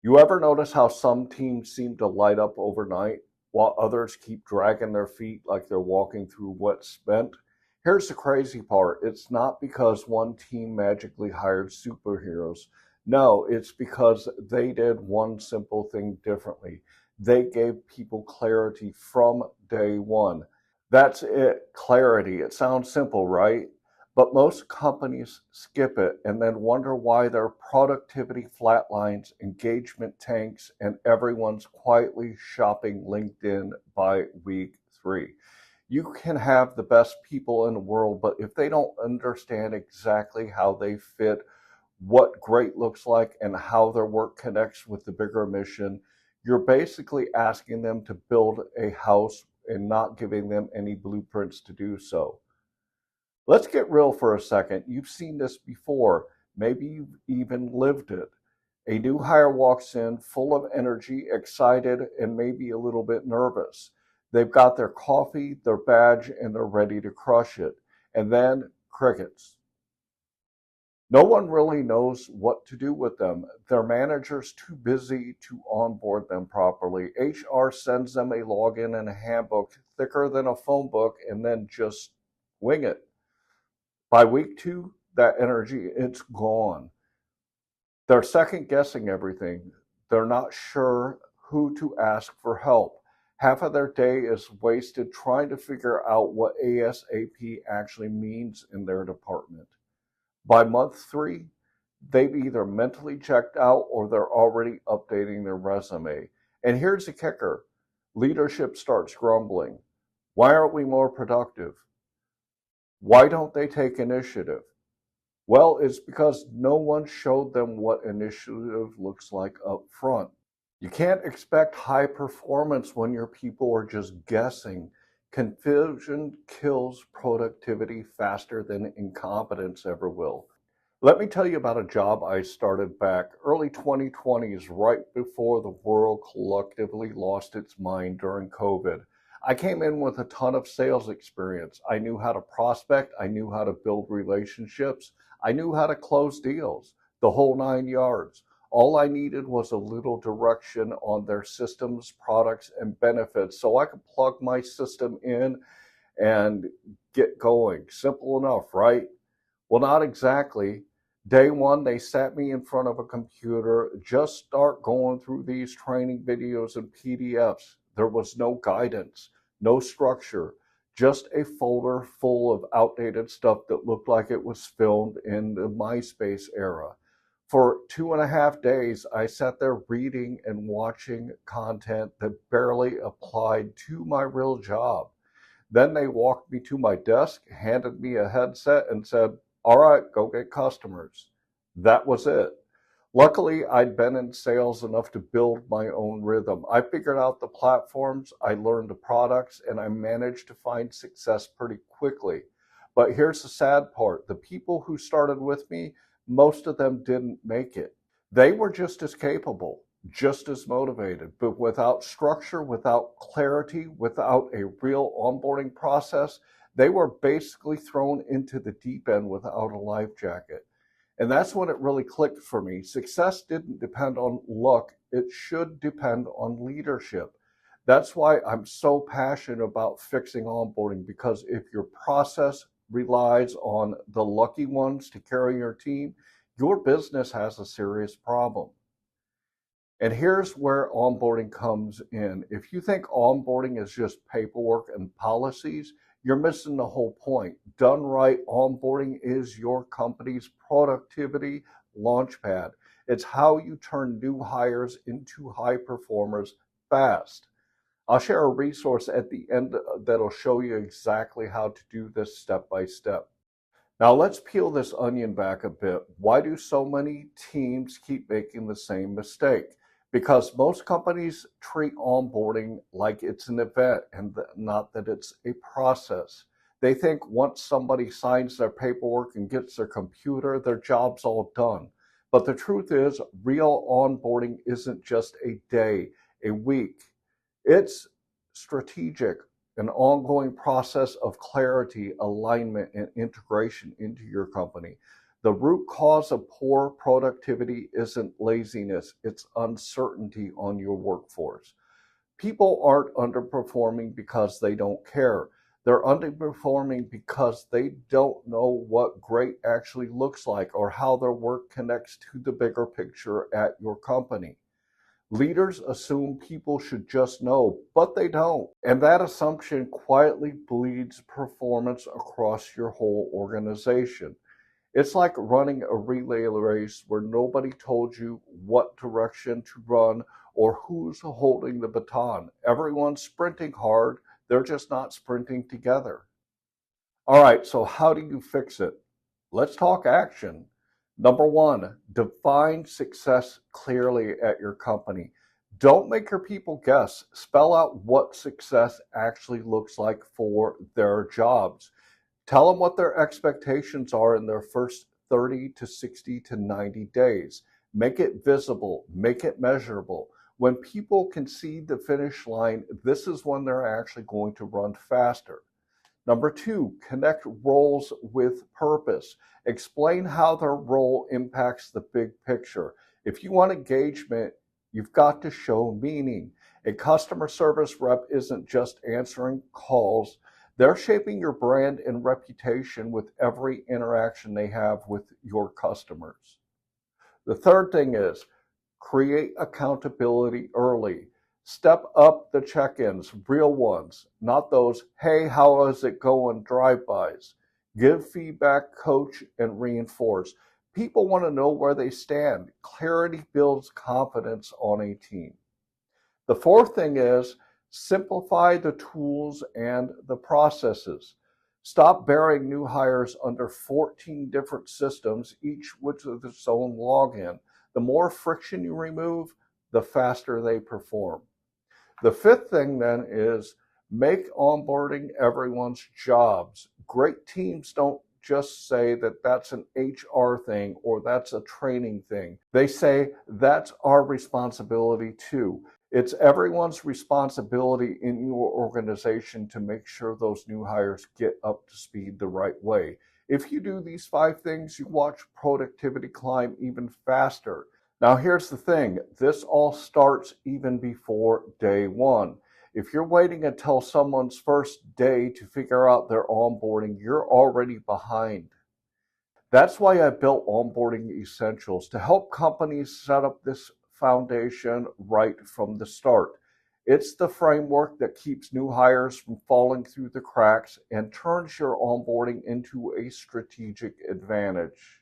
You ever notice how some teams seem to light up overnight while others keep dragging their feet like they're walking through wet cement? Here's the crazy part. It's not because one team magically hired superheroes. No, it's because they did one simple thing differently. They gave people clarity from day one. That's it, clarity. It sounds simple, right? But most companies skip it and then wonder why their productivity flatlines, engagement tanks, and everyone's quietly shopping LinkedIn by week 3. You can have the best people in the world, but if they don't understand exactly how they fit, what great looks like, and how their work connects with the bigger mission, you're basically asking them to build a house and not giving them any blueprints to do so. Let's get real for a second. You've seen this before. Maybe you've even lived it. A new hire walks in full of energy, excited, and maybe a little bit nervous. They've got their coffee, their badge, and they're ready to crush it. And then crickets. No one really knows what to do with them. Their manager's too busy to onboard them properly. HR sends them a login and a handbook thicker than a phone book and then just wing it. By week 2, that energy, it's gone. They're second guessing everything. They're not sure who to ask for help. Half of their day is wasted trying to figure out what ASAP actually means in their department. By month 3, they've either mentally checked out or they're already updating their resume. And here's the kicker. Leadership starts grumbling. Why aren't we more productive? Why don't they take initiative? Well, it's because no one showed them what initiative looks like up front. You can't expect high performance when your people are just guessing. Confusion kills productivity faster than incompetence ever will. Let me tell you about a job I started back early 2020s, right before the world collectively lost its mind during COVID. I came in with a ton of sales experience. I knew how to prospect, I knew how to build relationships, I knew how to close deals, the whole 9 yards. All I needed was a little direction on their systems, products, and benefits so I could plug my system in and get going. Simple enough, right? Well, not exactly. Day one, they sat me in front of a computer, just start going through these training videos and PDFs. There was no guidance, no structure, just a folder full of outdated stuff that looked like it was filmed in the MySpace era. For 2.5 days, I sat there reading and watching content that barely applied to my real job. Then they walked me to my desk, handed me a headset, and said, "All right, go get customers." That was it. Luckily, I'd been in sales enough to build my own rhythm. I figured out the platforms, I learned the products, and I managed to find success pretty quickly. But here's the sad part. The people who started with me, most of them didn't make it. They were just as capable, just as motivated, but without structure, without clarity, without a real onboarding process, they were basically thrown into the deep end without a life jacket. And that's when it really clicked for me. Success didn't depend on luck, it should depend on leadership. That's why I'm so passionate about fixing onboarding, because if your process relies on the lucky ones to carry your team, your business has a serious problem. And here's where onboarding comes in. If you think onboarding is just paperwork and policies, you're missing the whole point. Done right, onboarding is your company's productivity launchpad. It's how you turn new hires into high performers fast. I'll share a resource at the end that'll show you exactly how to do this step by step. Now let's peel this onion back a bit. Why do so many teams keep making the same mistake? Because most companies treat onboarding like it's an event and not that it's a process. They think once somebody signs their paperwork and gets their computer, their job's all done. But the truth is, real onboarding isn't just a day, a week. It's strategic, an ongoing process of clarity, alignment, and integration into your company. The root cause of poor productivity isn't laziness, it's uncertainty on your workforce. People aren't underperforming because they don't care. They're underperforming because they don't know what great actually looks like or how their work connects to the bigger picture at your company. Leaders assume people should just know, but they don't. And that assumption quietly bleeds performance across your whole organization. It's like running a relay race where nobody told you what direction to run or who's holding the baton. Everyone's sprinting hard, they're just not sprinting together. All right, so how do you fix it? Let's talk action. Number one, define success clearly at your company. Don't make your people guess. Spell out what success actually looks like for their jobs. Tell them what their expectations are in their first 30 to 60 to 90 days. Make it visible, make it measurable. When people can see the finish line, this is when they're actually going to run faster. Number two, connect roles with purpose. Explain how their role impacts the big picture. If you want engagement, you've got to show meaning. A customer service rep isn't just answering calls. They're shaping your brand and reputation with every interaction they have with your customers. The third thing is create accountability early. Step up the check-ins, real ones, not those, hey, how is it going drive-bys. Give feedback, coach, and reinforce. People want to know where they stand. Clarity builds confidence on a team. The fourth thing is simplify the tools and the processes. Stop burying new hires under 14 different systems, each with its own login. The more friction you remove, the faster they perform. The fifth thing then is make onboarding everyone's jobs. Great teams don't just say that that's an HR thing or that's a training thing. They say that's our responsibility too. It's everyone's responsibility in your organization to make sure those new hires get up to speed the right way. If you do these 5 things, you watch productivity climb even faster. Now, here's the thing. This all starts even before day 1. If you're waiting until someone's first day to figure out their onboarding, you're already behind. That's why I built Onboarding Essentials to help companies set up this foundation right from the start. It's the framework that keeps new hires from falling through the cracks and turns your onboarding into a strategic advantage.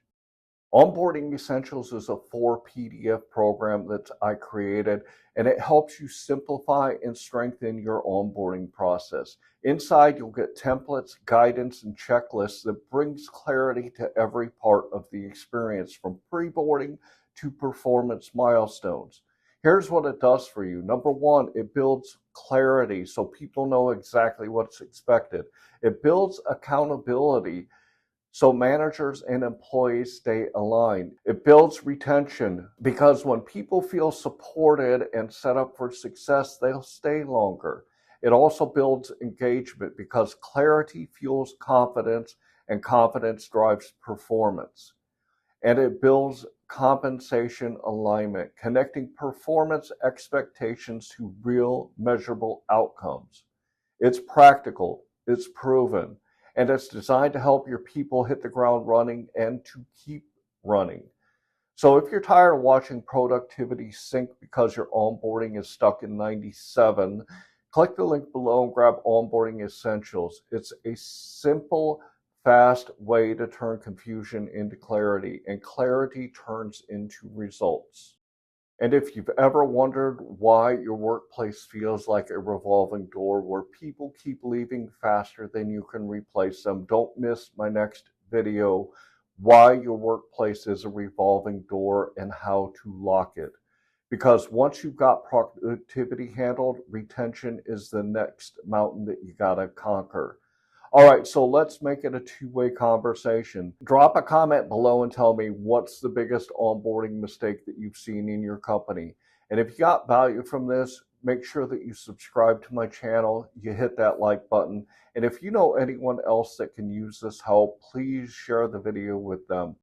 Onboarding Essentials is a 4 PDF program that I created, and it helps you simplify and strengthen your onboarding process. Inside, you'll get templates, guidance, and checklists that brings clarity to every part of the experience, from pre-boarding to performance milestones. Here's what it does for you. Number one, it builds clarity so people know exactly what's expected. It builds accountability so managers and employees stay aligned. It builds retention because when people feel supported and set up for success, they'll stay longer. It also builds engagement because clarity fuels confidence and confidence drives performance. And it builds compensation alignment, connecting performance expectations to real measurable outcomes. It's practical, it's proven, and it's designed to help your people hit the ground running and to keep running. So if you're tired of watching productivity sink because your onboarding is stuck in 97, click the link below and grab Onboarding Essentials. It's a simple, fast way to turn confusion into clarity, and clarity turns into results. And if you've ever wondered why your workplace feels like a revolving door where people keep leaving faster than you can replace them, don't miss my next video, why your workplace is a revolving door and how to lock it. Because once you've got productivity handled, retention is the next mountain that you gotta conquer. All right, so let's make it a two-way conversation. Drop a comment below and tell me what's the biggest onboarding mistake that you've seen in your company. And if you got value from this, make sure that you subscribe to my channel, you hit that like button. And if you know anyone else that can use this help, please share the video with them.